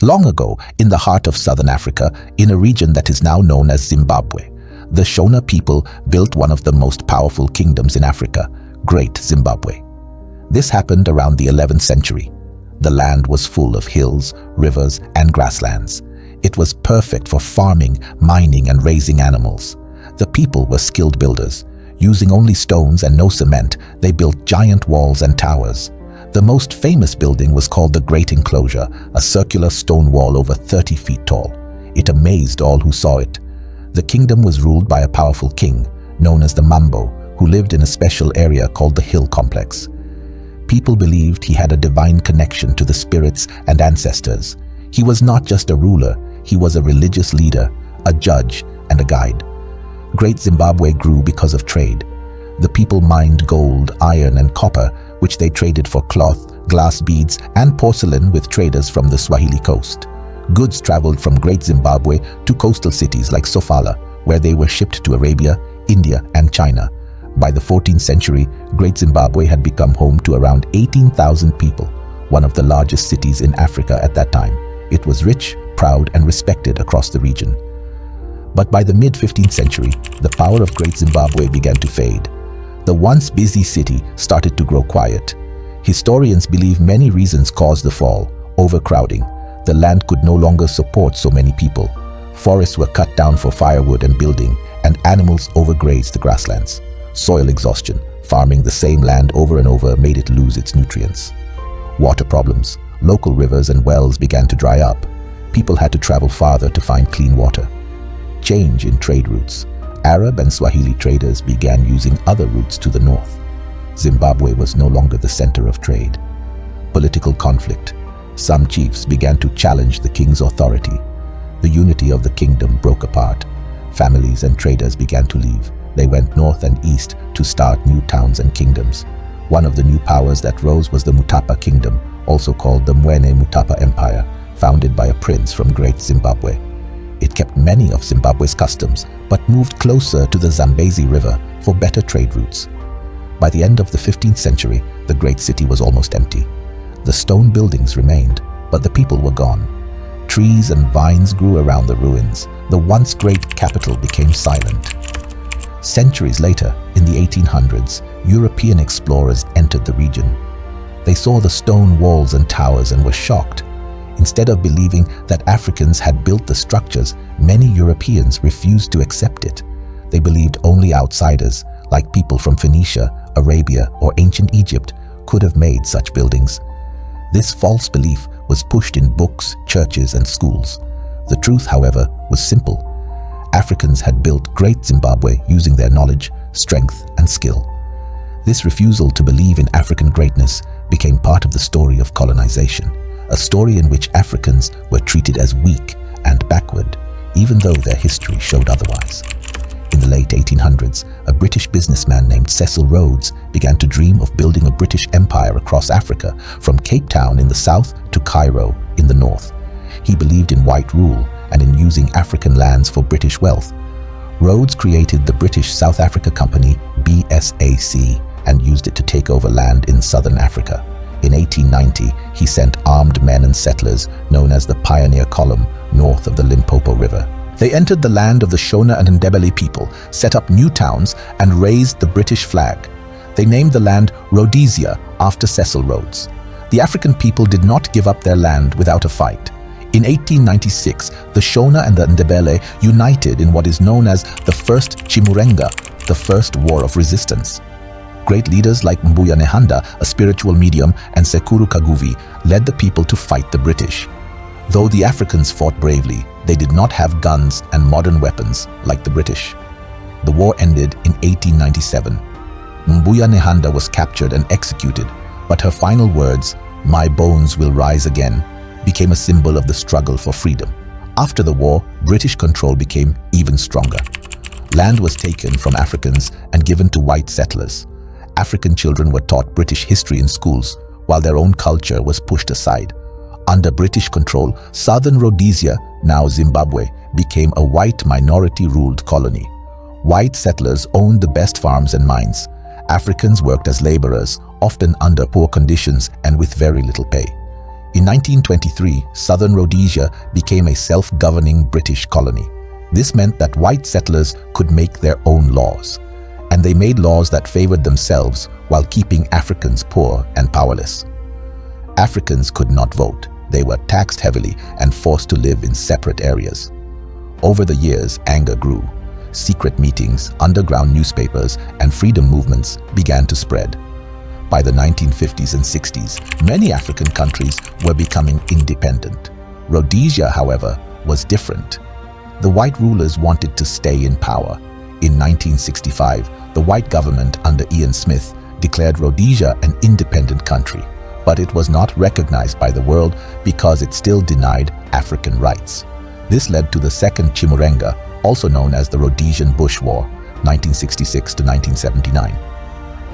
Long ago, in the heart of southern Africa, in a region that is now known as Zimbabwe, the Shona people built one of the most powerful kingdoms in Africa, Great Zimbabwe. This happened around the 11th century. The land was full of hills, rivers, and grasslands. It was perfect for farming, mining, and raising animals. The people were skilled builders. Using only stones and no cement, they built giant walls and towers. The most famous building was called the Great Enclosure, a circular stone wall over 30 feet tall. It amazed all who saw it. The kingdom was ruled by a powerful king, known as the Mambo, who lived in a special area called the Hill Complex. People believed he had a divine connection to the spirits and ancestors. He was not just a ruler, he was a religious leader, a judge, and a guide. Great Zimbabwe grew because of trade. The people mined gold, iron, and copper, which they traded for cloth, glass beads, and porcelain with traders from the Swahili coast. Goods traveled from Great Zimbabwe to coastal cities like Sofala, where they were shipped to Arabia, India, and China. By the 14th century, Great Zimbabwe had become home to around 18,000 people, one of the largest cities in Africa at that time. It was rich, proud, and respected across the region. But by the mid-15th century, the power of Great Zimbabwe began to fade. The once busy city started to grow quiet. Historians believe many reasons caused the fall: overcrowding. The land could no longer support so many people. Forests were cut down for firewood and building, and animals overgrazed the grasslands. Soil exhaustion, farming the same land over and over, made it lose its nutrients. Water problems. Local rivers and wells began to dry up. People had to travel farther to find clean water. Change in trade routes. Arab and Swahili traders began using other routes to the north. Zimbabwe was no longer the center of trade. Political conflict. Some chiefs began to challenge the king's authority. The unity of the kingdom broke apart. Families and traders began to leave. They went north and east to start new towns and kingdoms. One of the new powers that rose was the Mutapa Kingdom, also called the Mwene Mutapa Empire, founded by a prince from Great Zimbabwe. It kept many of Zimbabwe's customs, but moved closer to the Zambezi River for better trade routes. By the end of the 15th century, the great city was almost empty. The stone buildings remained, but the people were gone. Trees and vines grew around the ruins. The once great capital became silent. Centuries later, in the 1800s, European explorers entered the region. They saw the stone walls and towers and were shocked. Instead of believing that Africans had built the structures, many Europeans refused to accept it. They believed only outsiders, like people from Phoenicia, Arabia, or ancient Egypt, could have made such buildings. This false belief was pushed in books, churches, and schools. The truth, however, was simple. Africans had built Great Zimbabwe using their knowledge, strength, and skill. This refusal to believe in African greatness became part of the story of colonization, a story in which Africans were treated as weak and backward, even though their history showed otherwise. In the late 1800s, a British businessman named Cecil Rhodes began to dream of building a British empire across Africa, from Cape Town in the south to Cairo in the north. He believed in white rule and in using African lands for British wealth. Rhodes created the British South Africa Company, BSAC, and used it to take over land in southern Africa. In 1890, he sent armed men and settlers, known as the Pioneer Column, north of the Limpopo River. They entered the land of the Shona and Ndebele people, set up new towns, and raised the British flag. They named the land Rhodesia after Cecil Rhodes. The African people did not give up their land without a fight. In 1896, the Shona and the Ndebele united in what is known as the First Chimurenga, the First War of Resistance. Great leaders like Mbuya Nehanda, a spiritual medium, and Sekuru Kaguvi led the people to fight the British. Though the Africans fought bravely, they did not have guns and modern weapons like the British. The war ended in 1897. Mbuya Nehanda was captured and executed, but her final words, "My bones will rise again," became a symbol of the struggle for freedom. After the war, British control became even stronger. Land was taken from Africans and given to white settlers. African children were taught British history in schools, while their own culture was pushed aside. Under British control, southern Rhodesia, now Zimbabwe, became a white minority-ruled colony. White settlers owned the best farms and mines. Africans worked as laborers, often under poor conditions and with very little pay. In 1923, southern Rhodesia became a self-governing British colony. This meant that white settlers could make their own laws, and they made laws that favored themselves while keeping Africans poor and powerless. Africans could not vote. They were taxed heavily and forced to live in separate areas. Over the years, anger grew. Secret meetings, underground newspapers, and freedom movements began to spread. By the 1950s and 60s, many African countries were becoming independent. Rhodesia, however, was different. The white rulers wanted to stay in power. In 1965, the white government under Ian Smith declared Rhodesia an independent country, but it was not recognized by the world because it still denied African rights. This led to the Second Chimurenga, also known as the Rhodesian Bush War, 1966 to 1979.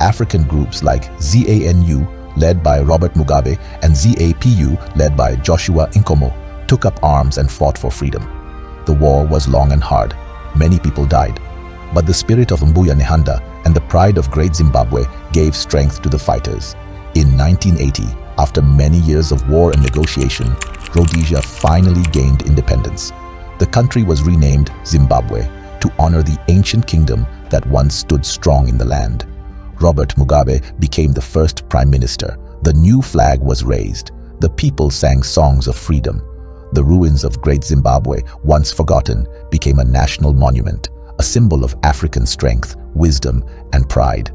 African groups like ZANU, led by Robert Mugabe, and ZAPU, led by Joshua Nkomo, took up arms and fought for freedom. The war was long and hard. Many people died. But the spirit of Mbuya Nehanda and the pride of Great Zimbabwe gave strength to the fighters. In 1980, after many years of war and negotiation, Rhodesia finally gained independence. The country was renamed Zimbabwe to honor the ancient kingdom that once stood strong in the land. Robert Mugabe became the first prime minister. The new flag was raised. The people sang songs of freedom. The ruins of Great Zimbabwe, once forgotten, became a national monument, a symbol of African strength, wisdom, and pride.